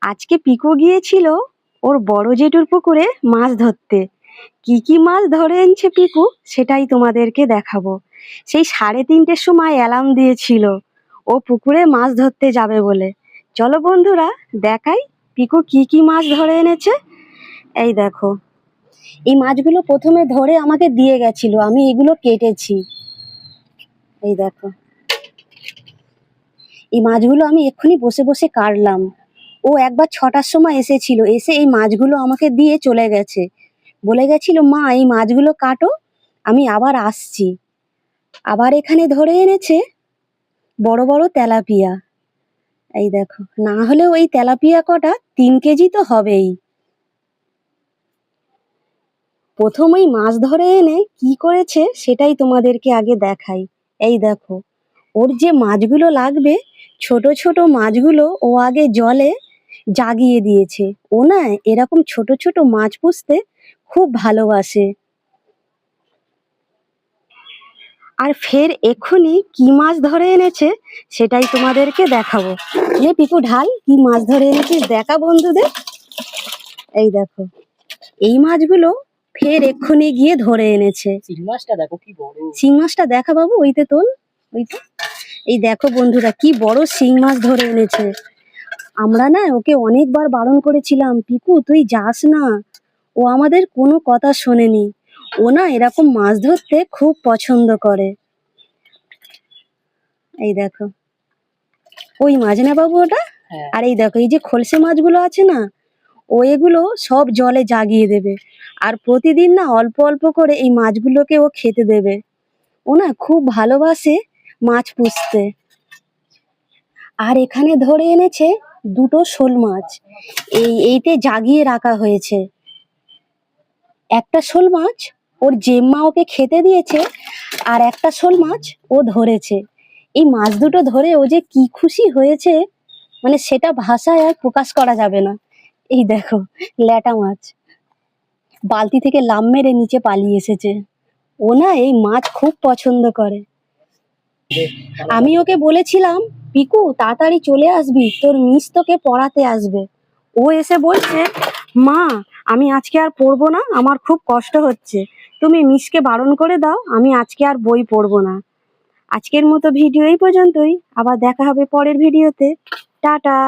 আজকে পিকু গিয়েছিল ওর বড় জেঠুর পুকুরে মাছ ধরতে। কি কি মাছ ধরে এনেছে পিকু সেটাই তোমাদেরকে দেখাবো। সেই 3:30-র সময় অ্যালার্ম দিয়েছিল ও পুকুরে মাছ ধরতে যাবে বলে। চলো বন্ধুরা দেখাই পিকু কি কি মাছ ধরে এনেছে। এই দেখো, এই মাছগুলো প্রথমে ধরে আমাকে দিয়ে গেছিল, আমি এগুলো কেটেছি। এই দেখো, এই মাছগুলো আমি এক্ষুনি বসে বসে কাটলাম। ও একবার 6টার সময় এসেছিল, এসে এই মাছগুলো আমাকে দিয়ে চলে গেছে, বলে গেছিল মা এই মাছগুলো কাটো, আমি আবার আসছি। আবার এখানে ধরে এনেছে বড় বড় তেলাপিয়া। এই দেখো, না হলেও ওই তেলাপিয়া কটা 3 কেজি তো হবেই। প্রথম ওই মাছ ধরে এনে কি করেছে সেটাই তোমাদেরকে আগে দেখাই। এই দেখো, ওর যে মাছগুলো লাগবে ছোট ছোট মাছগুলো ও আগে জলে জাগিয়ে দিয়েছে। ও না এরকম ছোট ছোট মাছ পুষতে খুব ভালোবাসে। আর ফের এক্ষুনি কি মাছ ধরে এনেছে সেটাই তোমাদেরকে দেখাবো। নে পিকু ঢাল, কি মাছ ধরে এনেছিস দেখা বন্ধুদের। এই দেখো, এই মাছগুলো ফের এক্ষুনি গিয়ে ধরে এনেছে। শিং মাছটা দেখো কি বড়। শিং মাছটা দেখা বাবু, ওইতে তোল, ওইতে। এই দেখো বন্ধুরা কি বড় শিং মাছ ধরে এনেছে। আমরা না ওকে অনেকবার বারণ করেছিলাম, পিকু তুই যাস না, ও আমাদের কোনো কথা শোনেনি। ও না এরকম মাছ ধরতে খুব পছন্দ করে। এই দেখো, ওই মাছ না বাবু ওটা। আর এই দেখো, এই যে খলসে মাছগুলো আছে না, ও এগুলো সব জলে জাগিয়ে দেবে। আর প্রতিদিন না অল্প অল্প করে এই মাছগুলোকে ও খেতে দেবে। ও না খুব ভালোবাসে মাছ পুষতে। আর এখানে ধরে এনেছে 2টো শোল মাছ, এইতে জাগিয়ে রাখা হয়েছে। একটা শোল মাছ ওর জেম্মা ওকে খেতে দিয়েছে, আর একটা শোল মাছ ও ধরেছে। এই মাছ দুটো ধরে ও যে কি খুশি হয়েছে, মানে সেটা ভাষায় আর প্রকাশ করা যাবে না। এই দেখো, ল্যাটা মাছ বালতি থেকে লাফ মেরে নিচে পালিয়ে এসেছে। ও না এই মাছ খুব পছন্দ করে। আমি ওকে বলেছিলাম পিকু তাড়াতাড়ি চলে আসবি, তোর মিস তোকে পড়াতে আসবে। ও এসে বলছে মা আমি আজকে আর পড়বো না, আমার খুব কষ্ট হচ্ছে, তুমি মিসকে বারণ করে দাও, আমি আজকে আর বই পড়বো না। আজকের মতো ভিডিও এই পর্যন্তই, আবার দেখা হবে পরের ভিডিওতে। টাটা।